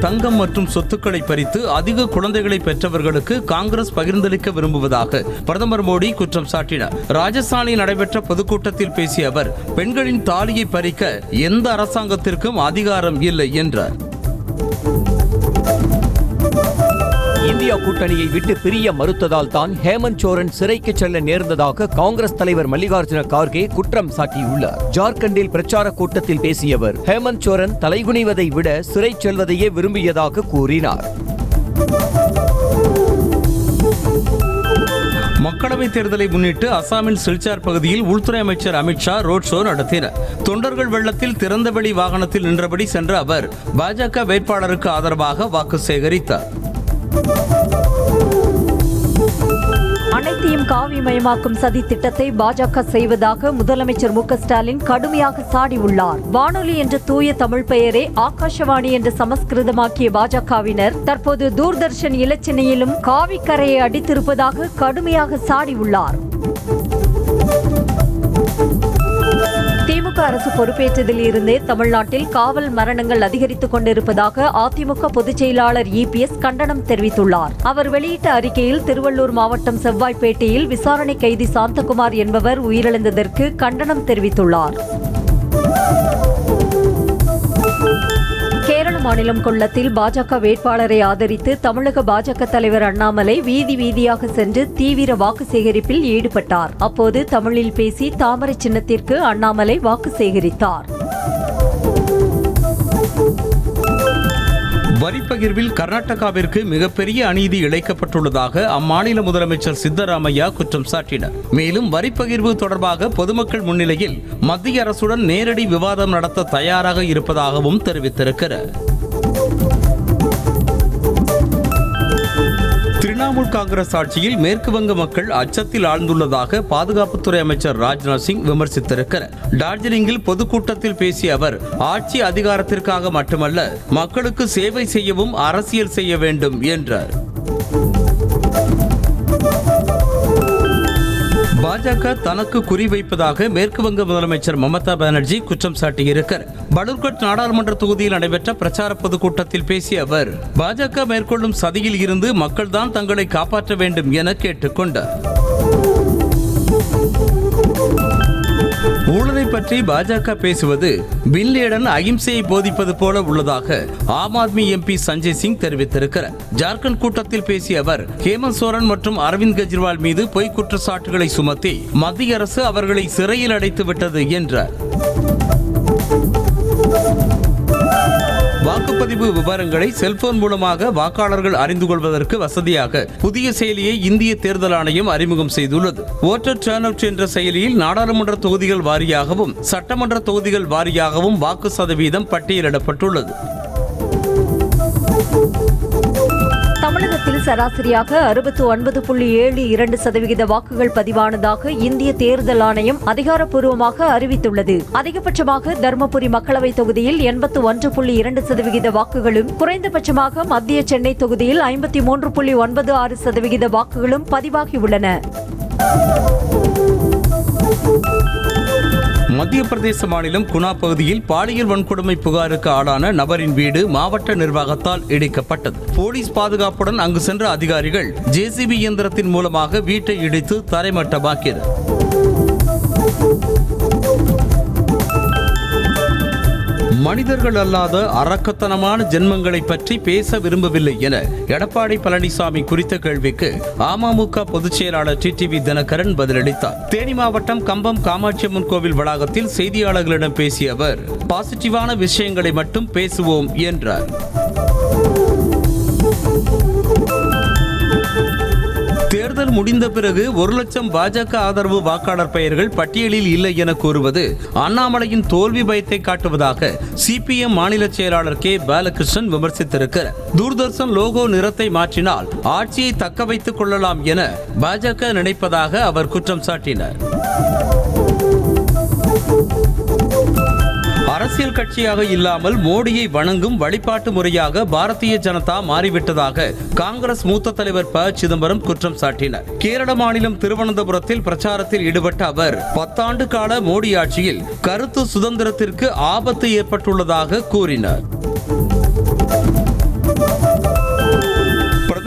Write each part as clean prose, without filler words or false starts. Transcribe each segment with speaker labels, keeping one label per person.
Speaker 1: தங்கம் மற்றும் சொத்துக்களை பறித்து அதிக குழந்தைகளை பெற்றவர்களுக்கு காங்கிரஸ் பகிர்ந்தளிக்க விரும்புவதாக பிரதமர் மோடி குற்றம் சாட்டினார். ராஜஸ்தானில் நடைபெற்ற பொதுக்கூட்டத்தில் பேசிய அவர், பெண்களின் தாலியை பறிக்க எந்த அரசாங்கத்திற்கும் அதிகாரம் இல்லை என்றார்.
Speaker 2: இந்தியா கூட்டணியை விட்டு பிரிய மறுத்ததால் தான் ஹேமந்த் சோரன் சிறைக்கு செல்ல நேர்ந்ததாக காங்கிரஸ் தலைவர் மல்லிகார்ஜுன கார்கே குற்றம் சாட்டியுள்ளார். ஜார்க்கண்டில் பிரச்சார கூட்டத்தில் பேசிய அவர், ஹேமந்த் சோரன் தலைகுனிவதை விட சிறை செல்வதையே விரும்பியதாக கூறினார்.
Speaker 1: மக்களவைத் தேர்தலை முன்னிட்டு அசாமின் சில்சார் பகுதியில் உள்துறை அமைச்சர் அமித்ஷா ரோட் ஷோ நடத்தினார். தொண்டர்கள் வெள்ளத்தில் திறந்தவெளி வாகனத்தில் நின்றபடி சென்ற அவர் பாஜக வேட்பாளருக்கு ஆதரவாக வாக்கு சேகரித்தார்.
Speaker 3: அனைத்தையும் காவிமயமாக்கும் சதி திட்டத்தை பாஜக செய்வதாக முதலமைச்சர் மு க ஸ்டாலின் கடுமையாக சாடியுள்ளார். வானொலி என்ற தூய தமிழ் பெயரை ஆகாஷவாணி என்று சமஸ்கிருதமாக்கிய பாஜகவினர் தற்போது தூர்தர்ஷன் இலச்சினையிலும் காவிக்கரையை அடித்திருப்பதாக கடுமையாக சாடியுள்ளார். திமுக அரசு பொறுப்பேற்றதில் இருந்தே தமிழ்நாட்டில் காவல் மரணங்கள் அதிகரித்துக் கொண்டிருப்பதாக அதிமுக பொதுச் செயலாளர் EPS கண்டனம் தெரிவித்துள்ளார். அவர் வெளியிட்ட அறிக்கையில் திருவள்ளூர் மாவட்டம் செவ்வாய்ப்பேட்டையில் விசாரணை கைதி சாந்தகுமார் என்பவர் உயிரிழந்ததற்கு கண்டனம் தெரிவித்துள்ளார். கேரள மாநிலம் கொல்லத்தில் பாஜக வேட்பாளரை ஆதரித்து தமிழக பாஜக தலைவர் அண்ணாமலை வீதி வீதியாக சென்று தீவிர வாக்கு சேகரிப்பில் ஈடுபட்டார். அப்போது தமிழில் பேசி தாமரை சின்னத்திற்கு அண்ணாமலை வாக்கு சேகரித்தார்.
Speaker 1: வரிப்பகிர்வில் கர்நாடகாவிற்கு மிகப்பெரிய அநீதி இழைக்கப்பட்டுள்ளதாக அம்மாநில முதலமைச்சர் சித்தராமையா குற்றம் சாட்டினார். மேலும் வரிப்பகிர்வு தொடர்பாக பொதுமக்கள் முன்னிலையில் மத்திய அரசுடன் நேரடி விவாதம் நடத்த தயாராக இருப்பதாகவும் தெரிவித்திருக்கிறார். திரிணாமுல் காங்கிரஸ் ஆட்சியில் மேற்கு வங்க மக்கள் அச்சத்தில் ஆழ்ந்துள்ளதாக பாதுகாப்புத்துறை அமைச்சர் ராஜ்நாத் சிங் விமர்சித்திருக்கிறார். டார்ஜிலிங்கில் பொதுக்கூட்டத்தில் பேசிய அவர், ஆட்சி அதிகாரத்திற்காக மட்டுமல்ல, மக்களுக்கு சேவை செய்யவும் அரசியல் செய்ய வேண்டும் என்றார். பாஜக தனக்கு குறிவைப்பதாக மேற்கு வங்க முதலமைச்சர் மமதா பானர்ஜி குற்றம் சாட்டியிருக்கிறார். பலூர்கட் நாடாளுமன்ற தொகுதியில் நடைபெற்ற பிரச்சார பொதுக்கூட்டத்தில் பேசிய அவர், பாஜக மேற்கொள்ளும் சதியில் இருந்து மக்கள்தான் தங்களை காப்பாற்ற வேண்டும் என கேட்டுக்கொண்டார். ஊழலை பற்றி பாஜக பேசுவது பின் லேடன் அகிம்சையை போதிப்பது போல உள்ளதாக ஆம் ஆத்மி MP சஞ்சய் சிங் தெரிவித்திருக்கிறார். ஜார்க்கண்ட் கூட்டத்தில் பேசிய அவர், ஹேமந்த் சோரன் மற்றும் அரவிந்த் கெஜ்ரிவால் மீது பொய் குற்றச்சாட்டுகளை சுமத்தி மத்திய அரசு அவர்களை சிறையில் அடைத்து விட்டது என்றார். வாக்குப்பதிவு விவரங்களை செல்போன் மூலமாக வாக்காளர்கள் அறிந்து கொள்வதற்கு வசதியாக புதிய செயலியை இந்திய தேர்தல் ஆணையம் அறிமுகம் செய்துள்ளது. ஓட்டர் டர்ன் அவுட் என்ற செயலியில் நாடாளுமன்ற தொகுதிகள் வாரியாகவும் சட்டமன்ற தொகுதிகள் வாரியாகவும் வாக்கு சதவீதம் பட்டியலிடப்பட்டுள்ளது.
Speaker 3: தமிழகத்தில் சராசரியாக 69.72% வாக்குகள் பதிவானதாக இந்திய தேர்தல் ஆணையம் அதிகாரப்பூர்வமாக அறிவித்துள்ளது. அதிகபட்சமாக தருமபுரி மக்களவை தொகுதியில் 81.2% வாக்குகளும், குறைந்தபட்சமாக மத்திய சென்னை தொகுதியில் 53.96% வாக்குகளும் பதிவாகியுள்ளன.
Speaker 1: மத்திய பிரதேச மாநிலம் குனா பகுதியில் பாலியல் வன்கொடுமை புகாருக்கு ஆளான நபரின் வீடு மாவட்ட நிர்வாகத்தால் இடிக்கப்பட்டது. போலீஸ் பாதுகாப்புடன் அங்கு சென்ற அதிகாரிகள் JCB இயந்திரத்தின் மூலமாக வீட்டை இடித்து தரைமட்டமாக்கினர். மனிதர்கள் அல்லாத அரக்கத்தனமான ஜென்மங்களை பற்றி பேச விரும்பவில்லை என எடப்பாடி பழனிசாமி குறித்த கேள்விக்கு அமமுக பொதுச் செயலாளர் TTV தினகரன் பதிலளித்தார். தேனி மாவட்டம் கம்பம் காமாட்சியம்மன் கோவில் வளாகத்தில் செய்தியாளர்களிடம் பேசிய அவர், பாசிட்டிவான விஷயங்களை மட்டும் பேசுவோம் என்றார். தேர்தல் முடிந்த பிறகு 1 லட்சம் பாஜக ஆதரவு வாக்காளர் பெயர்கள் பட்டியலில் இல்லை என கூறுவது அண்ணாமலையின் தோல்வி பயத்தை காட்டுவதாக CPM மாநில செயலாளர் K பாலகிருஷ்ணன் விமர்சித்திருக்கிறார். தூர்தர்ஷன் லோகோ நிறத்தை மாற்றினால் ஆட்சியை தக்க வைத்துக் கொள்ளலாம் என பாஜக நினைப்பதாக அவர் குற்றம் சாட்டினார். அரசியல் கட்சியாக இல்லாமல் மோடியை வணங்கும் வழிபாட்டு முறையாக பாரதிய ஜனதா மாறிவிட்டதாக காங்கிரஸ் மூத்த தலைவர் ப. சிதம்பரம் குற்றம் சாட்டினார். கேரள மாநிலம் திருவனந்தபுரத்தில் பிரச்சாரத்தில் ஈடுபட்ட அவர் 10 ஆண்டு கால மோடி ஆட்சியில் கருத்து சுதந்திரத்திற்கு ஆபத்து ஏற்பட்டுள்ளதாக கூறினார்.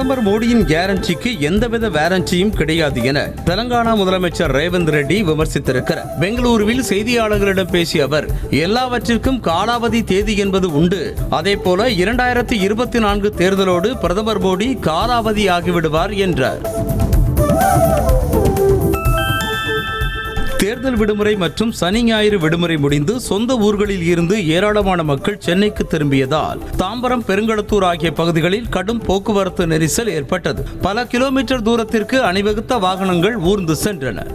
Speaker 1: பிரதமர் மோடியின் கேரண்டிக்கு எந்தவித வாரண்டியும் கிடையாது என தெலங்கானா முதலமைச்சர் ரேவந்த் ரெட்டி விமர்சித்திருக்கிறார். பெங்களூருவில் செய்தியாளர்களிடம் பேசிய அவர், எல்லாவற்றிற்கும் காலாவதி தேதி என்பது உண்டு. அதேபோல 2024 தேர்தலோடு பிரதமர் மோடி காலாவதி ஆகிவிடுவார் என்றார். தேர்தல் விடுமுறை மற்றும் சனி ஞாயிறு விடுமுறை முடிந்து சொந்த ஊர்களில் இருந்து ஏராளமான மக்கள் சென்னைக்கு திரும்பியதால் தாம்பரம், பெருங்களத்தூர் ஆகிய பகுதிகளில் கடும் போக்குவரத்து நெரிசல் ஏற்பட்டது. பல கிலோமீட்டர் தூரத்திற்கு அணிவகுத்த வாகனங்கள் ஊர்ந்து சென்றன.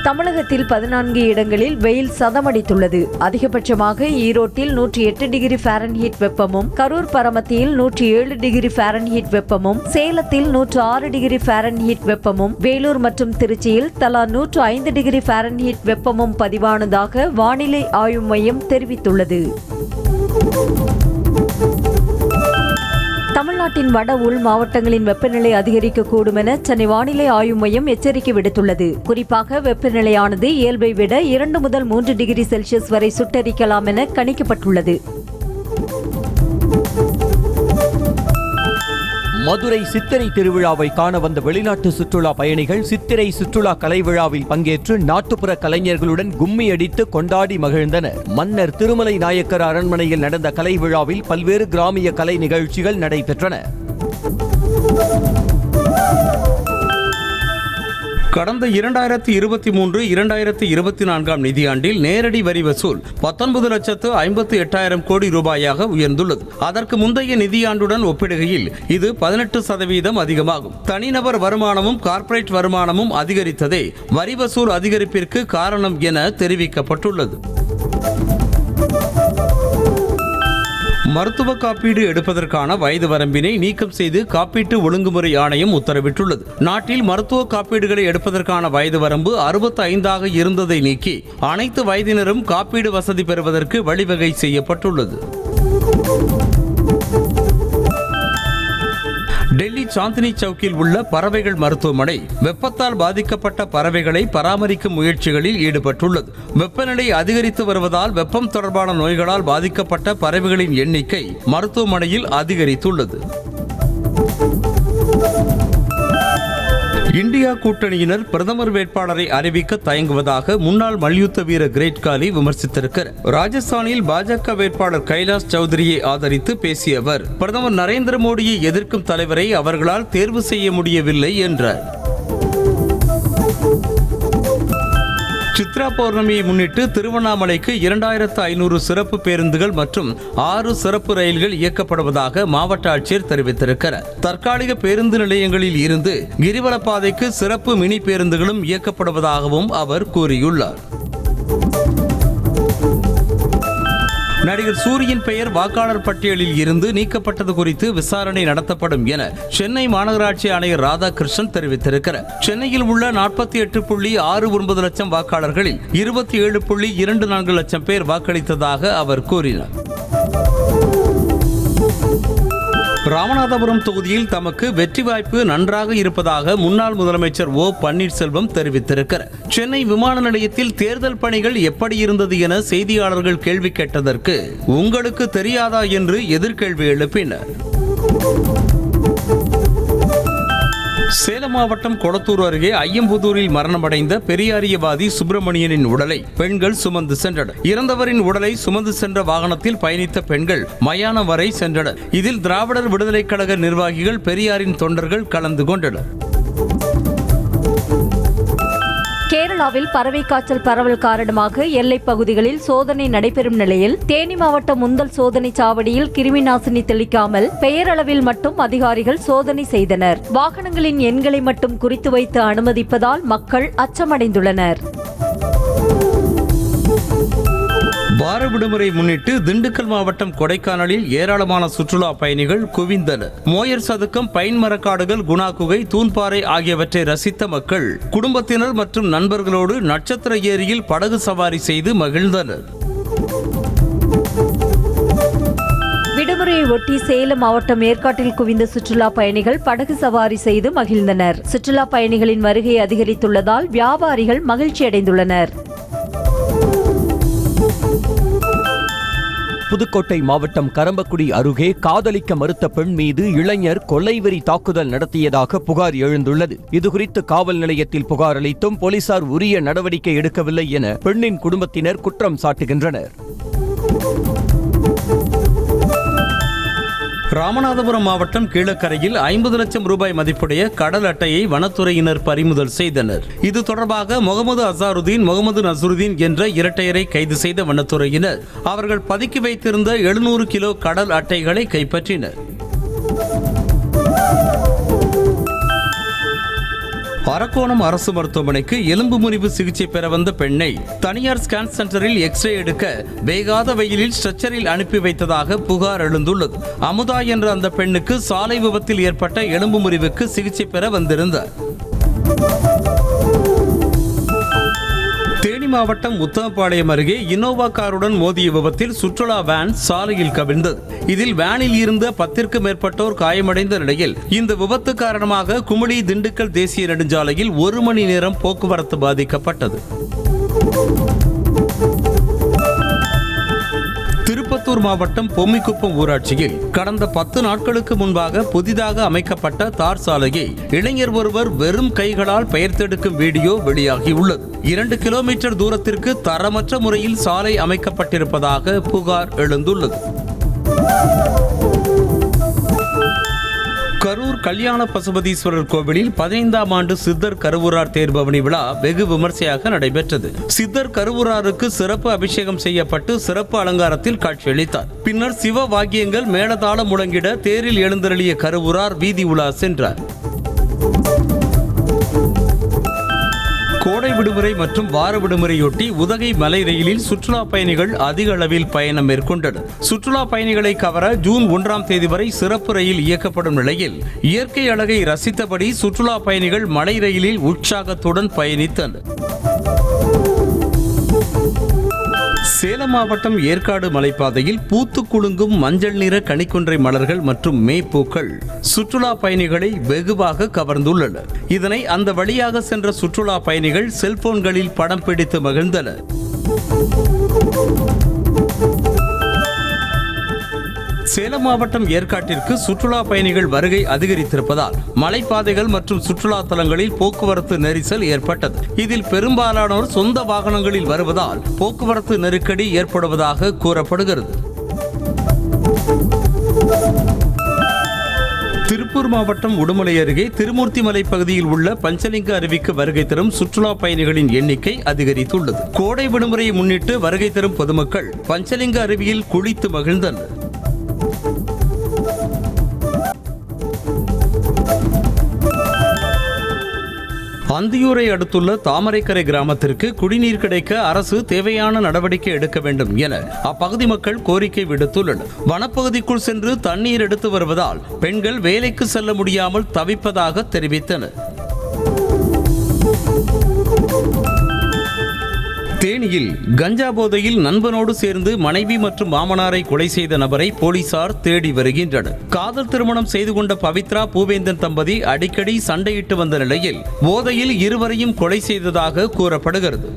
Speaker 3: தமிழகத்தில் 14 இடங்களில் வெயில் சதமடித்துள்ளது. அதிகபட்சமாக ஈரோட்டில் 108 டிகிரி ஃபாரன்ஹீட் வெப்பமும், கரூர் பரமத்தியில் 107 டிகிரி ஃபாரன்ஹீட் வெப்பமும், சேலத்தில் 106 டிகிரி ஃபாரன்ஹீட் வெப்பமும், வேலூர் மற்றும் திருச்சியில் தலா 105 டிகிரி ஃபாரன்ஹீட் வெப்பமும் பதிவானதாக வானிலை ஆய்வு மையம் தெரிவித்துள்ளது. தமிழ்நாட்டின் வட உள் மாவட்டங்களின் வெப்பநிலை அதிகரிக்கக்கூடும் என சென்னை வானிலை ஆய்வு மையம் எச்சரிக்கை விடுத்துள்ளது. குறிப்பாக வெப்பநிலையானது இயல்பை விட 2 முதல் 3 டிகிரி செல்சியஸ் வரை சுட்டரிக்கலாம் என கணிக்கப்பட்டுள்ளது.
Speaker 2: மதுரை சித்திரை திருவிழாவை காண வந்த வெளிநாட்டு சுற்றுலா பயணிகள் சித்திரை சுற்றுலா கலை விழாவில் பங்கேற்று நாட்டுப்புற கலைஞர்களுடன் கும்மி அடித்து கொண்டாடி மகிழ்ந்தனர். மன்னர் திருமலை நாயக்கர் அரண்மனையில் நடந்த கலை விழாவில் பல்வேறு கிராமிய கலை நிகழ்ச்சிகள் நடைபெற்றன.
Speaker 1: கடந்த 2023-2024 நிதியாண்டில் நேரடி வரி வசூல் 19,58,000 கோடி ரூபாயாக உயர்ந்துள்ளது. அதற்கு முந்தைய நிதியாண்டுடன் ஒப்பிடுகையில் இது 18% அதிகமாகும். தனிநபர் வருமானமும் கார்ப்பரேட் வருமானமும் அதிகரித்ததே வரி வசூல் அதிகரிப்பிற்கு காரணம் என தெரிவிக்கப்பட்டுள்ளது. மருத்துவ காப்பீடு எடுப்பதற்கான வயது வரம்பினை நீக்கம் செய்து காப்பீட்டு ஒழுங்குமுறை ஆணையம் உத்தரவிட்டுள்ளது. நாட்டில் மருத்துவ காப்பீடுகளை எடுப்பதற்கான வயது வரம்பு 65 இருந்ததை நீக்கி அனைத்து வயதினரும் காப்பீடு வசதி பெறுவதற்கு வழிவகை செய்யப்பட்டுள்ளது. டெல்லி சாந்தினி சவுக்கில் உள்ள பறவைகள் மருத்துவமனை வெப்பத்தால் பாதிக்கப்பட்ட பறவைகளை பராமரிக்கும் முயற்சிகளில் ஈடுபட்டுள்ளது. வெப்பநிலை அதிகரித்து வருவதால் வெப்பம் தொடர்பான நோய்களால் பாதிக்கப்பட்ட பறவைகளின் எண்ணிக்கை மருத்துவமனையில் அதிகரித்துள்ளது. இந்தியா கூட்டணியினர் பிரதமர் வேட்பாளரை அறிவிக்க தயங்குவதாக முன்னாள் மல்யுத்த வீரர் கிரேட் காலி விமர்சித்திருக்கிறார். ராஜஸ்தானில் பாஜக வேட்பாளர் கைலாஷ் சௌத்ரியை ஆதரித்து பேசிய அவர், பிரதமர் நரேந்திர மோடியை எதிர்க்கும் தலைவரை அவர்களால் தேர்வு செய்ய முடியவில்லை என்றார். சித்ரா பௌர்ணமியை முன்னிட்டு திருவண்ணாமலைக்கு 2500 சிறப்பு பேருந்துகள் மற்றும் 6 சிறப்பு ரயில்கள் இயக்கப்படுவதாக மாவட்ட ஆட்சியர் தெரிவித்திருக்கிறார். தற்காலிக பேருந்து நிலையங்களில் இருந்து கிரிவலப்பாதைக்கு சிறப்பு மினி பேருந்துகளும் இயக்கப்படுவதாகவும் அவர் கூறியுள்ளார். நடிகர் சூரியின் பெயர் வாக்காளர் பட்டியலில் இருந்து நீக்கப்பட்டது குறித்து விசாரணை நடத்தப்படும் என சென்னை மாநகராட்சி ஆணையர் ராதாகிருஷ்ணன் தெரிவித்திருக்கிறார். சென்னையில் உள்ள 48.69 லட்சம் வாக்காளர்களில் 27.24 லட்சம் பேர் வாக்களித்ததாக அவர் கூறினார். ராமநாதபுரம் தொகுதியில் தமக்கு வெற்றி வாய்ப்பு நன்றாக இருப்பதாக முன்னாள் முதலமைச்சர் ஓ பன்னீர்செல்வம் தெரிவித்திருக்கிறார். சென்னை விமான நிலையத்தில் தேர்தல் பணிகள் எப்படி இருந்தது என செய்தியாளர்கள் கேள்வி கேட்டதற்கு உங்களுக்கு தெரியாதா என்று எதிர்கேள்வி எழுப்பினர். சேலம் மாவட்டம் கொளத்தூர் அருகே ஐயம்புதூரில் மரணமடைந்த பெரியாரியவாதி சுப்பிரமணியனின் உடலை பெண்கள் சுமந்து சென்றனர். இறந்தவரின் உடலை சுமந்து சென்ற வாகனத்தில் பயணித்த பெண்கள் மயானம் வரை சென்றனர். இதில் திராவிடர் விடுதலைக் கழக நிர்வாகிகள், பெரியாரின் தொண்டர்கள் கலந்து கொண்டனர்.
Speaker 3: கேரளாவில் பறவை காய்ச்சல் பரவல் காரணமாக எல்லைப் பகுதிகளில் சோதனை நடைபெறும் நிலையில் தேனி மாவட்டம் முந்தல் சோதனை சாவடியில் கிருமி நாசினி தெளிக்காமல் பெயரளவில் மட்டும் அதிகாரிகள் சோதனை செய்தனர். வாகனங்களின் எண்களை மட்டும் குறித்து வைத்து அனுமதிப்பதால் மக்கள் அச்சமடைந்துள்ளனர்.
Speaker 1: வார விடுமுறை முன்னிட்டு திண்டுக்கல் மாவட்டம் கொடைக்கானலில் ஏராளமான சுற்றுலா பயணிகள் குவிந்தனர். மோயர் சதுக்கம், பைன் மரக்காடுகள், குணா குகை, தூண்பாறை ஆகியவற்றை ரசித்த மக்கள் குடும்பத்தினர் மற்றும் நண்பர்களோடு நட்சத்திர ஏரியில் படகு சவாரி செய்து மகிழ்ந்தனர்.
Speaker 3: விடுமுறையை ஒட்டி சேலம் மாவட்டம் ஏற்காட்டில் குவிந்த சுற்றுலா பயணிகள் படகு சவாரி செய்து மகிழ்ந்தனர். சுற்றுலா பயணிகளின் வருகை அதிகரித்துள்ளதால் வியாபாரிகள் மகிழ்ச்சி அடைந்துள்ளனர்.
Speaker 2: புதுக்கோட்டை மாவட்டம் கரம்பக்குடி அருகே காதலிக்க மறுத்த பெண் மீது இளைஞர் கொலைவெறி தாக்குதல் நடத்தியதாக புகார் எழுந்துள்ளது. இதுகுறித்து காவல் நிலையத்தில் புகார் அளித்தும் போலீசார் உரிய நடவடிக்கை எடுக்கவில்லை என பெண்ணின் குடும்பத்தினர் குற்றம் சாட்டுகின்றனர்.
Speaker 1: ராமநாதபுரம் மாவட்டம் கீழக்கரையில் 50 லட்சம் ரூபாய் மதிப்புடைய கடல் அட்டையை வனத்துறையினர் பறிமுதல் செய்தனர். இது தொடர்பாக முகமது அசாருதீன், முகமது நசருதீன் என்ற இரட்டையரை கைது செய்த வனத்துறையினர் அவர்கள் பதுக்கி வைத்திருந்த 700 கிலோ கடல் அட்டைகளை கைப்பற்றினர். அரக்கோணம் அரசு மருத்துவமனைக்கு எலும்பு முறிவு சிகிச்சை பெற வந்த பெண்ணை தனியார் ஸ்கேன் சென்டரில் எக்ஸ்ரே எடுக்க வேகாத வெயிலில் ஸ்ட்ரெச்சரில் அனுப்பி வைத்ததாக புகார் எழுந்துள்ளது. அமுதா என்ற அந்த பெண்ணுக்கு சாலை விபத்தில் ஏற்பட்ட எலும்பு முறிவுக்கு சிகிச்சை பெற வந்திருந்தார். தேனி மாவட்டம் உத்தமபாளையம் அருகே இனோவா காருடன் மோதிய விபத்தில் சுற்றுலா வேன் சாலையில் கவிழ்ந்தது. இதில் வேனில் இருந்த 10க்கும் மேற்பட்டோர் காயமடைந்த நிலையில் இந்த விபத்து காரணமாக குமுளி திண்டுக்கல் தேசிய நெடுஞ்சாலையில் 1 மணி நேரம் போக்குவரத்து பாதிக்கப்பட்டது. திருப்பத்தூர் மாவட்டம் பொம்மிக்குப்பம் ஊராட்சியில் கடந்த 10 நாட்களுக்கு முன்பாக புதிதாக அமைக்கப்பட்ட தார் சாலையை இளைஞர் ஒருவர் வெறும் கைகளால் பெயர்த்தெடுக்கும் வீடியோ வெளியாகியுள்ளது. 2 கிலோமீட்டர் தூரத்திற்கு தரமற்ற முறையில் சாலை அமைக்கப்பட்டிருப்பதாக புகார் எழுந்துள்ளது. கரூர் கல்யாண பசுபதீஸ்வரர் கோவிலில் 15ஆம் ஆண்டு சித்தர் கருவூரார் தேர்பவனி விழா வெகு விமர்சையாக நடைபெற்றது. சித்தர் கருவூராருக்கு சிறப்பு அபிஷேகம் செய்யப்பட்டு சிறப்பு அலங்காரத்தில் காட்சியளித்தார். பின்னர் சிவ வாக்கியங்கள் மேளதாளம் முழங்கிட தேரில் எழுந்தருளிய கருவூரார் வீதி உலா சென்றார். கோடை விடுமுறை மற்றும் வார விடுமுறையொட்டி உதகை மலை ரயிலில் சுற்றுலா பயணிகள் அதிக அளவில் பயணம் மேற்கொண்டனர். சுற்றுலா பயணிகளை கவர ஜூன் 1ஆம் தேதி வரை சிறப்பு ரயில் இயக்கப்படும் நிலையில் இயற்கை அழகை ரசித்தபடி சுற்றுலா பயணிகள் மலை ரயிலில் உற்சாகத்துடன் பயணித்தனர். சேலம் மாவட்டம் ஏற்காடு மலைப்பாதையில் பூத்து குலுங்கும் மஞ்சள் நிற கனிக்குன்றை மலர்கள் மற்றும் மேய்ப்பூக்கள் சுற்றுலா பயணிகளை வெகுவாக கவர்ந்துள்ளன. இதனை அந்த வழியாக சென்ற சுற்றுலா பயணிகள் செல்போன்களில் படம் பிடித்து மகிழ்ந்தனர். சேலம் மாவட்டம் ஏற்காட்டிற்கு சுற்றுலா பயணிகள் வருகை அதிகரித்திருப்பதால் மலைப்பாதைகள் மற்றும் சுற்றுலா தலங்களில் போக்குவரத்து நெரிசல் ஏற்பட்டது. இதில் பெரும்பாலானோர் சொந்த வாகனங்களில் வருவதால் போக்குவரத்து நெருக்கடி ஏற்படுவதாக கூறப்படுகிறது. திருப்பூர் மாவட்டம் உடுமலை அருகே திருமூர்த்திமலை பகுதியில் உள்ள பஞ்சலிங்க அருவிக்கு வருகை தரும் சுற்றுலா பயணிகளின் எண்ணிக்கை அதிகரித்துள்ளது. கோடை விடுமுறையை முன்னிட்டு வருகை தரும் பொதுமக்கள் பஞ்சலிங்க அருவியில் குளித்து மகிழ்ந்தனர். அந்தியூரை அடுத்துள்ள தாமரைக்கரை கிராமத்திற்கு குடிநீர் கிடைக்க அரசு தேவையான நடவடிக்கை எடுக்க வேண்டும் என அப்பகுதி மக்கள் கோரிக்கை விடுத்துள்ளனர். வனப்பகுதிக்குள் சென்று தண்ணீர் எடுத்து வருவதால் பெண்கள் வேலைக்கு செல்ல முடியாமல் தவிப்பதாக தெரிவித்தனர். தேனியில் கஞ்சா போதையில் நண்பனோடு சேர்ந்து மனைவி மற்றும் மாமனாரை கொலை செய்த நபரை போலீசார் தேடி வருகின்றனர். காதல் திருமணம் செய்து கொண்ட பவித்ரா பூவேந்தன் தம்பதி அடிக்கடி சண்டையிட்டு வந்த நிலையில் போதையில் இருவரையும் கொலை செய்ததாக கூறப்படுகிறது.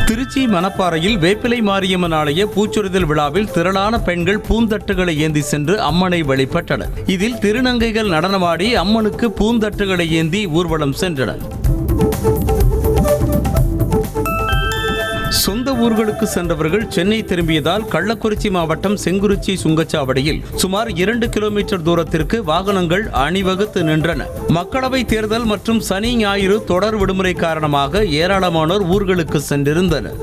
Speaker 1: திருச்சி மணப்பாறையில் வேப்பிலை மாரியம்மன் ஆலய பூச்சொரிதல் விழாவில் திரளான பெண்கள் பூந்தட்டுகளை ஏந்தி சென்று அம்மனை வழிபட்டனர். இதில் திருநங்கைகள் நடனமாடி அம்மனுக்கு பூந்தட்டுகளை ஏந்தி ஊர்வலம் சென்றனர். சொந்த ஊர்களுக்கு சென்றவர்கள் சென்னை திரும்பியதால் கள்ளக்குறிச்சி மாவட்டம் செங்குறிச்சி சுங்கச்சாவடியில் சுமார் 2 கிலோமீட்டர் தூரத்திற்கு வாகனங்கள் அணிவகுத்து நின்றன. மக்களவை தேர்தல் மற்றும் சனி ஞாயிறு தொடர் விடுமுறை காரணமாக ஏராளமானோர் ஊர்களுக்கு சென்றிருந்தனர்.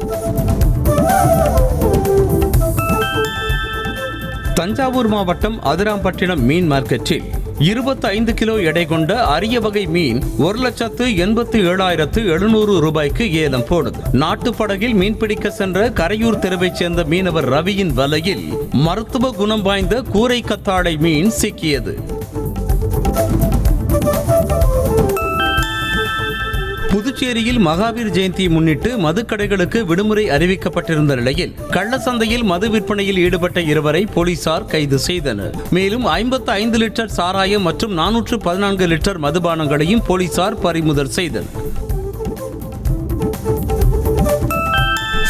Speaker 1: தஞ்சாவூர் மாவட்டம் அதிராம்பட்டினம் மீன் மார்க்கெட்டில் 25 கிலோ எடை கொண்ட அரிய வகை மீன் 1,87,700 ரூபாய்க்கு ஏலம் போனது. நாட்டுப்படகில் மீன்பிடிக்க சென்ற கரையூர் தெருவைச் சேர்ந்த மீனவர் ரவியின் வலையில் மருத்துவ குணம் வாய்ந்த கூரை கத்தாழை மீன் சிக்கியது. புதுச்சேரியில் மகாவீர் ஜெயந்தியை முன்னிட்டு மதுக்கடைகளுக்கு விடுமுறை அறிவிக்கப்பட்டிருந்த நிலையில் கள்ளச்சந்தையில் மது விற்பனையில் ஈடுபட்ட 2வரை போலீசார் கைது செய்தனர். மேலும் 55 லிட்டர் சாராயம் மற்றும் 414 லிட்டர் மதுபானங்களையும் போலீசார் பறிமுதல் செய்தனர்.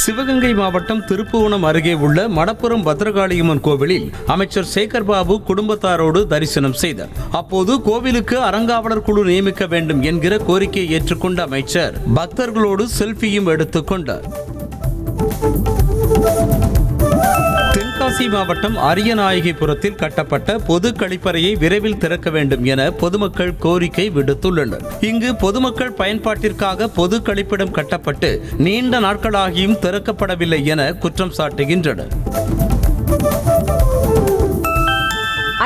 Speaker 1: சிவகங்கை மாவட்டம் திருப்புவனம் அருகே உள்ள மடப்புரம் பத்ரகாளியம்மன் கோவிலில் அமைச்சர் சேகர் பாபு குடும்பத்தாரோடு தரிசனம் செய்தார். அப்போது கோவிலுக்கு அறங்காவலர் குழு நியமிக்க வேண்டும் என்கிற கோரிக்கையை ஏற்றுக்கொண்ட அமைச்சர் பக்தர்களோடு செல்ஃபியும் எடுத்துக் கொண்டார். தென்காசி மாவட்டம் அரியநாயகிபுரத்தில் கட்டப்பட்ட பொது கழிப்பறையை விரைவில் திறக்க வேண்டும் என பொதுமக்கள் கோரிக்கை விடுத்துள்ளனர். இங்கு பொதுமக்கள் பயன்பாட்டிற்காக பொது கழிப்பிடம் கட்டப்பட்டு நீண்ட நாட்களாகியும் திறக்கப்படவில்லை என குற்றம் சாட்டுகின்றனர்.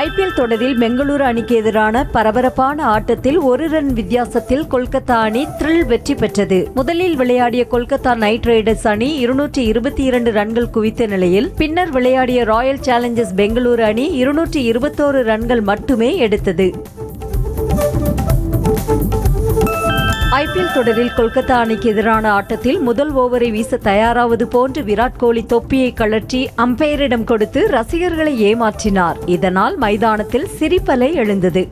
Speaker 3: ஐபிஎல் தொடரில் பெங்களூரு அணிக்கு எதிரான பரபரப்பான ஆட்டத்தில் 1 ரன் வித்தியாசத்தில் கொல்கத்தா அணி த்ரில் வெற்றி பெற்றது. முதலில் விளையாடிய கொல்கத்தா நைட் ரைடர்ஸ் அணி 222 ரன்கள் குவித்த நிலையில் பின்னர் விளையாடிய ராயல் சேலஞ்சர்ஸ் பெங்களூரு அணி 221 ரன்கள் மட்டுமே எடுத்தது. ஐபிஎல் தொடரில் கொல்கத்தா அணிக்கு எதிரான ஆட்டத்தில் முதல் ஓவரை வீச தயாராவது போன்று விராட் கோலி தொப்பியை கழற்றி அம்பையரிடம் கொடுத்து ரசிகர்களை ஏமாற்றினார். இதனால் மைதானத்தில் சிரிப்பலை எழுந்தது.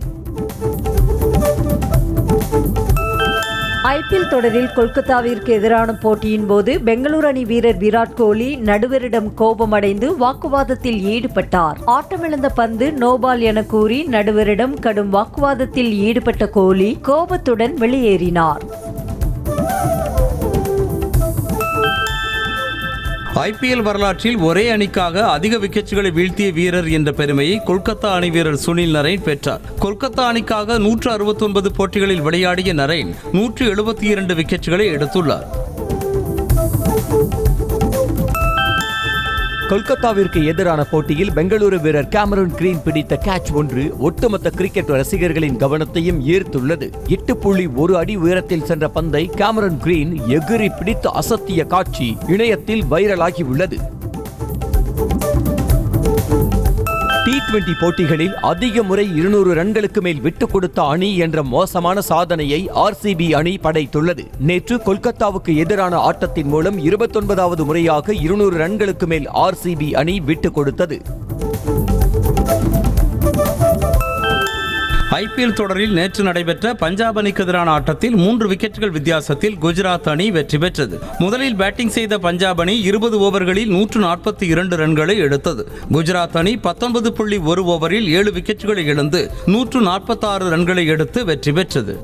Speaker 3: ஐபிஎல் தொடரில் கொல்கத்தாவிற்கு எதிரான போட்டியின் போது பெங்களூரு அணி வீரர் விராட் கோலி நடுவரிடம் கோபமடைந்து வாக்குவாதத்தில் ஈடுபட்டார். ஆட்டமிழந்த பந்து நோபால் என கூறி நடுவரிடம் கடும் வாக்குவாதத்தில் ஈடுபட்ட கோலி கோபத்துடன் வெளியேறினார்.
Speaker 1: ஐபிஎல் வரலாற்றில் ஒரே அணிக்காக அதிக விக்கெட்டுகளை வீழ்த்திய வீரர் என்ற பெருமையை கொல்கத்தா அணி வீரர் சுனில் நரேன் பெற்றார். கொல்கத்தா அணிக்காக 169 போட்டிகளில் விளையாடிய நரேன் 172 விக்கெட்டுகளை எடுத்துள்ளார்.
Speaker 2: கொல்கத்தாவிற்கு எதிரான போட்டியில் பெங்களூரு வீரர் கேமரூன் கிரீன் பிடித்த கேட்ச் ஒன்று ஒட்டுமொத்த கிரிக்கெட் ரசிகர்களின் கவனத்தையும் ஈர்த்துள்ளது. 8.1 அடி உயரத்தில் சென்ற பந்தை கேமரூன் கிரீன் எகிரி பிடித்து அசத்திய காட்சி இணையத்தில் வைரலாகி உள்ளது. T20 போட்டிகளில் அதிக முறை 200 ரன்களுக்கு மேல் விட்டுக் கொடுத்த அணி என்ற மோசமான சாதனையை RCB அணி படைத்துள்ளது. நேற்று கொல்கத்தாவுக்கு எதிரான ஆட்டத்தின் மூலம் 29வது முறையாக 200 ரன்களுக்கு மேல் RCB அணி விட்டுக் கொடுத்தது.
Speaker 1: ஐபிஎல் தொடரில் நேற்று நடைபெற்ற பஞ்சாப் அணிக்கு எதிரான ஆட்டத்தில் 3 விக்கெட்டுகள் வித்தியாசத்தில் குஜராத் அணி வெற்றி பெற்றது. முதலில் பேட்டிங் செய்த பஞ்சாப் அணி 20 ஓவர்களில் 142 ரன்களை எடுத்தது. குஜராத் அணி 19.1 ஓவரில் 7 விக்கெட்டுகளை இழந்து 146 ரன்களை எடுத்து வெற்றி பெற்றது.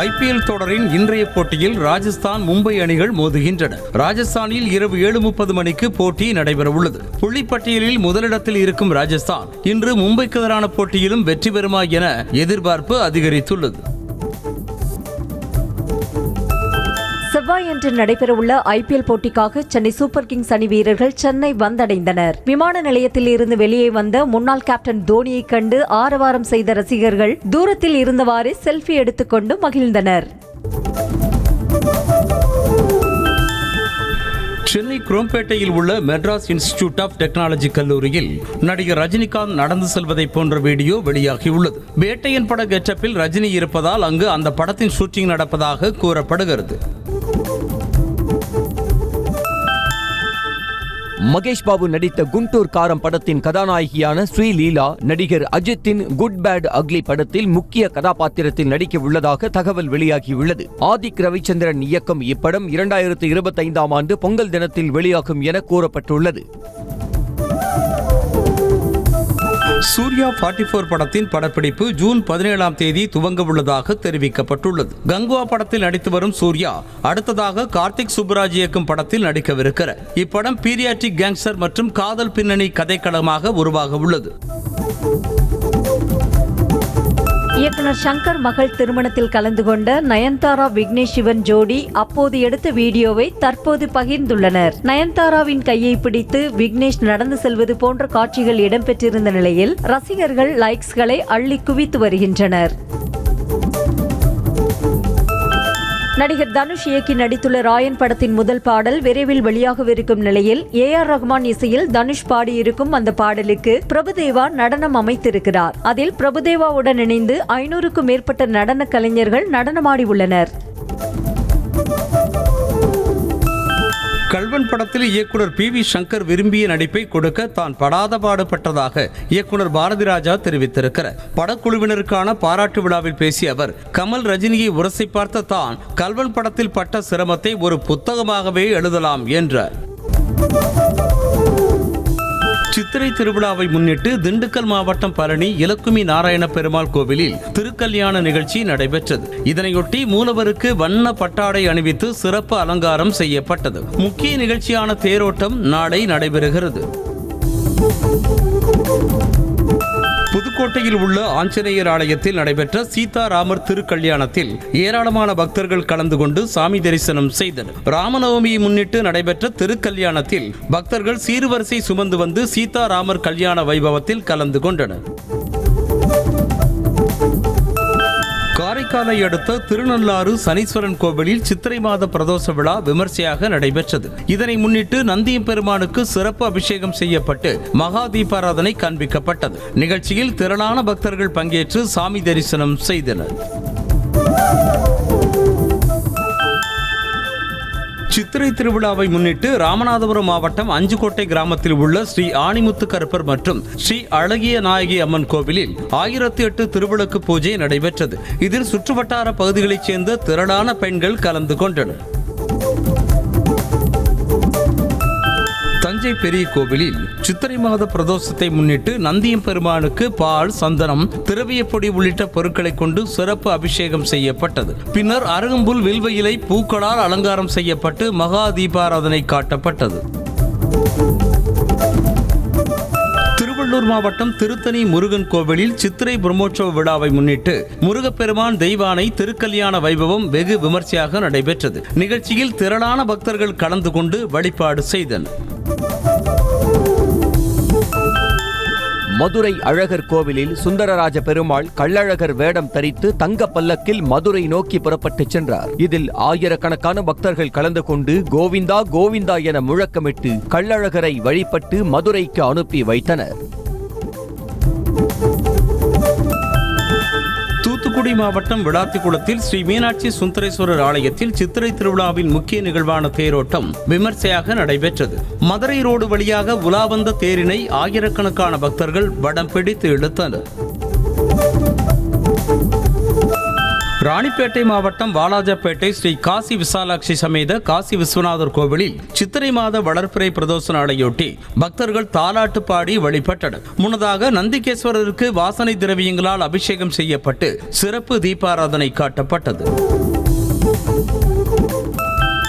Speaker 1: ஐபிஎல் தொடரின் இன்றைய போட்டியில் ராஜஸ்தான் மும்பை அணிகள் மோதுகின்றன. ராஜஸ்தானில் இரவு 7:30 மணிக்கு போட்டி நடைபெறவுள்ளது. புள்ளிப்பட்டியலில் முதலிடத்தில் இருக்கும் ராஜஸ்தான் இன்று மும்பைக்கு எதிரான போட்டியிலும் வெற்றி பெறுமா என எதிர்பார்ப்பு அதிகரித்துள்ளது.
Speaker 3: செவ்வாயன்று நடைபெறவுள்ள ஐபிஎல் போட்டிக்காக சென்னை சூப்பர் கிங்ஸ் அணி வீரர்கள் சென்னை வந்தடைந்தனர். விமான நிலையத்தில் இருந்து வெளியே வந்த முன்னாள் கேப்டன் தோனியை கண்டு ஆரவாரம் செய்த ரசிகர்கள் தூரத்தில் இருந்தவாறு செல்ஃபி எடுத்துக்கொண்டு மகிழ்ந்தனர்.
Speaker 1: சென்னை குரோம்பேட்டையில் உள்ள மெட்ராஸ் இன்ஸ்டிடியூட் ஆஃப் டெக்னாலஜி கல்லூரியில் நடிகர் ரஜினிகாந்த் நடந்து செல்வதை போன்ற வீடியோ வெளியாகியுள்ளது. வேட்டையன் பட கெட்டப்பில் ரஜினி இருப்பதால் அங்கு அந்த படத்தின் ஷூட்டிங் நடப்பதாக கூறப்படுகிறது.
Speaker 2: மகேஷ் பாபு நடித்த குண்டூர் காரம் படத்தின் கதாநாயகியான ஸ்ரீலீலா நடிகர் அஜித்தின் குட் பேட் அக்லி படத்தில் முக்கிய கதாபாத்திரத்தில் நடிக்க உள்ளதாக தகவல் வெளியாகியுள்ளது. ஆதிக் ரவிச்சந்திரன் இயக்கும் இப்படம் 2025ஆம் ஆண்டு பொங்கல் தினத்தில் வெளியாகும் என கூறப்பட்டுள்ளது.
Speaker 1: சூர்யா 44 படத்தின் படப்பிடிப்பு ஜூன் 17ஆம் தேதி துவங்க உள்ளதாக தெரிவிக்கப்பட்டுள்ளது. கங்குவா படத்தில் நடித்து வரும் சூர்யா அடுத்ததாக கார்த்திக் சுப்புராஜ் இயக்கும் படத்தில் நடிக்கவிருக்கிறார். இப்படம் பீரியாட்ரிக் கேங்ஸ்டர் மற்றும் காதல் பின்னணி கதைக்களமாக உருவாக உள்ளது.
Speaker 3: இயக்குனர் சங்கர் மகள் திருமணத்தில் கலந்து கொண்ட நயன்தாரா விக்னேஷ் சிவன் ஜோடி அப்போது எடுத்த வீடியோவை தற்போது பகிர்ந்துள்ளனர். நயன்தாராவின் கையை பிடித்து விக்னேஷ் நடந்து செல்வது போன்ற காட்சிகள் இடம்பெற்றிருந்த நிலையில் ரசிகர்கள் லைக்ஸ்களை அள்ளி குவித்து வருகின்றனர். நடிகர் தனுஷ் இயக்கி நடித்துள்ள ராயன் படத்தின் முதல் பாடல் விரைவில் வெளியாகவிருக்கும் நிலையில் AR ரஹ்மான் இசையில் தனுஷ் பாடியிருக்கும் அந்த பாடலுக்கு பிரபுதேவா நடனம் அமைத்திருக்கிறார். அதில் பிரபுதேவாவுடன் இணைந்து 500க்கும் மேற்பட்ட நடன கலைஞர்கள் நடனமாடி உள்ளனர்.
Speaker 1: கல்வன் படத்தில் இயக்குனர் PV சங்கர் விரும்பிய நடிப்பை கொடுக்க தான் படாத பாடுபட்டதாக இயக்குனர் பாரதி ராஜா தெரிவித்திருக்கிறார். படக்குழுவினருக்கான பாராட்டு விழாவில் பேசிய அவர், கமல் ரஜினியை உரசி பார்த்த தான் கல்வன் படத்தில் பட்ட சிரமத்தை ஒரு புத்தகமாகவே எழுதலாம் என்றார். சித்திரை திருவிழாவை முன்னிட்டு திண்டுக்கல் மாவட்டம் பழனி இலக்குமி நாராயண பெருமாள் கோவிலில் திருக்கல்யாண நிகழ்ச்சி நடைபெற்றது. இதனையொட்டி மூலவருக்கு வண்ண பட்டாடை அணிவித்து சிறப்பு அலங்காரம் செய்யப்பட்டது. முக்கிய நிகழ்ச்சியான தேரோட்டம் நாளை நடைபெறுகிறது. புதுக்கோட்டையில் உள்ள ஆஞ்சநேயர் ஆலயத்தில் நடைபெற்ற சீதாராமர் திருக்கல்யாணத்தில் ஏராளமான பக்தர்கள் கலந்து கொண்டு சாமி தரிசனம் செய்தனர். ராமநவமியை முன்னிட்டு நடைபெற்ற திருக்கல்யாணத்தில் பக்தர்கள் சீர்வரிசை சுமந்து வந்து சீதாராமர் கல்யாண வைபவத்தில் கலந்து கொண்டனர். காரைக்காலை அடுத்த திருநள்ளாறு சனீஸ்வரன் கோவிலில் சித்திரை மாத பிரதோஷ விழா விமர்சையாக நடைபெற்றது. இதனை முன்னிட்டு நந்தியம்பெருமானுக்கு சிறப்பு அபிஷேகம் செய்யப்பட்டு மகா தீபாராதனை காண்பிக்கப்பட்டது. நிகழ்ச்சியில் திரளான பக்தர்கள் பங்கேற்று சாமி தரிசனம் செய்தனர். சித்திரை திருவிழாவை முன்னிட்டு ராமநாதபுரம் மாவட்டம் அஞ்சுக்கோட்டை கிராமத்தில் உள்ள ஸ்ரீ ஆணிமுத்து கருப்பர் மற்றும் ஸ்ரீ அழகிய நாயகி அம்மன் கோவிலில் 1008 திருவிளக்கு பூஜை நடைபெற்றது. இதில் சுற்றுவட்டார பகுதிகளைச் சேர்ந்த திரளான பெண்கள் கலந்து கொண்டனர். தஞ்சை பெரிய கோவிலில் சித்திரை மாத பிரதோஷத்தை முன்னிட்டு நந்தியம்பெருமானுக்கு பால், சந்தனம், திரவிய பொடி உள்ளிட்ட பொருட்களை கொண்டு சிறப்பு அபிஷேகம் செய்யப்பட்டது. பின்னர் அருகம்புல், வில்வ இலை, பூக்களால் அலங்காரம் செய்யப்பட்டு மகா தீபாராதனை காட்டப்பட்டது. திருவள்ளூர் மாவட்டம் திருத்தணி முருகன் கோவிலில் சித்திரை பிரம்மோற்சவ விழாவை முன்னிட்டு முருகப்பெருமான் தெய்வானை திருக்கல்யாண வைபவம் வெகு விமர்சையாக நடைபெற்றது. நிகழ்ச்சியில் திரளான பக்தர்கள் கலந்து கொண்டு வழிபாடு செய்தனர்.
Speaker 2: மதுரை அழகர் கோவிலில் சுந்தரராஜ பெருமாள் கள்ளழகர் வேடம் தரித்து தங்க பல்லக்கில் மதுரை நோக்கி புறப்பட்டு சென்றார். இதில் ஆயிரக்கணக்கான பக்தர்கள் கலந்து கொண்டு கோவிந்தா கோவிந்தா என முழக்கமிட்டு கள்ளழகரை வழிபட்டு மதுரைக்கு அனுப்பி வைத்தனர்.
Speaker 1: தூத்துக்குடி மாவட்டம் விளாத்திக்குளத்தில் ஸ்ரீ மீனாட்சி சுந்தரேஸ்வரர் ஆலயத்தில் சித்திரை திருவிழாவின் முக்கிய நிகழ்வான தேரோட்டம் விமர்சையாக நடைபெற்றது. மதுரை ரோடு வழியாக உலா வந்த தேரினை ஆயிரக்கணக்கான பக்தர்கள் வடம் பிடித்து இழுத்தனர். ராணிப்பேட்டை மாவட்டம் வாலாஜாப்பேட்டை ஸ்ரீ காசி விசாலாட்சி சமேத காசி விஸ்வநாதர் கோவிலில் சித்திரை மாத வளர்ப்பிறை பிரதோஷ நாளையொட்டி பக்தர்கள் தாலாட்டு பாடி வழிபட்டனர். முன்னதாக நந்திகேஸ்வரருக்கு வாசனை திரவியங்களால் அபிஷேகம் செய்யப்பட்டு சிறப்பு தீபாராதனை காட்டப்பட்டது.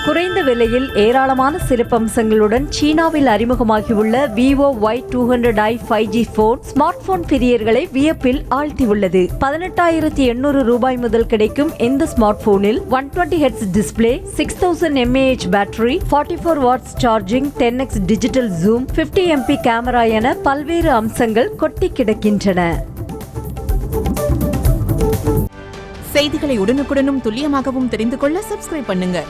Speaker 3: குறைந்த விலையில் ஏராளமான சிறப்பம்சங்களுடன் சீனாவில் அறிமுகமாகியுள்ள Vivo Y200i 5G phone smart phone பிரியர்களை வியப்பில் ஆழ்த்தியுள்ளது. 18,800 ரூபாய் முதல் கிடைக்கும் இந்த ஸ்மார்ட் போனில் 120 Hz display, 6000 mAh battery, 44 watts charging, 10x digital zoom, 50 MP camera என பல்வேறு அம்சங்கள் கொட்டி கிடக்கின்றன.
Speaker 4: செய்திகளை உடனுக்குடனும் துல்லியமாகவும் தெரிந்து கொள்ள சப்ஸ்கிரைப் பண்ணுங்க.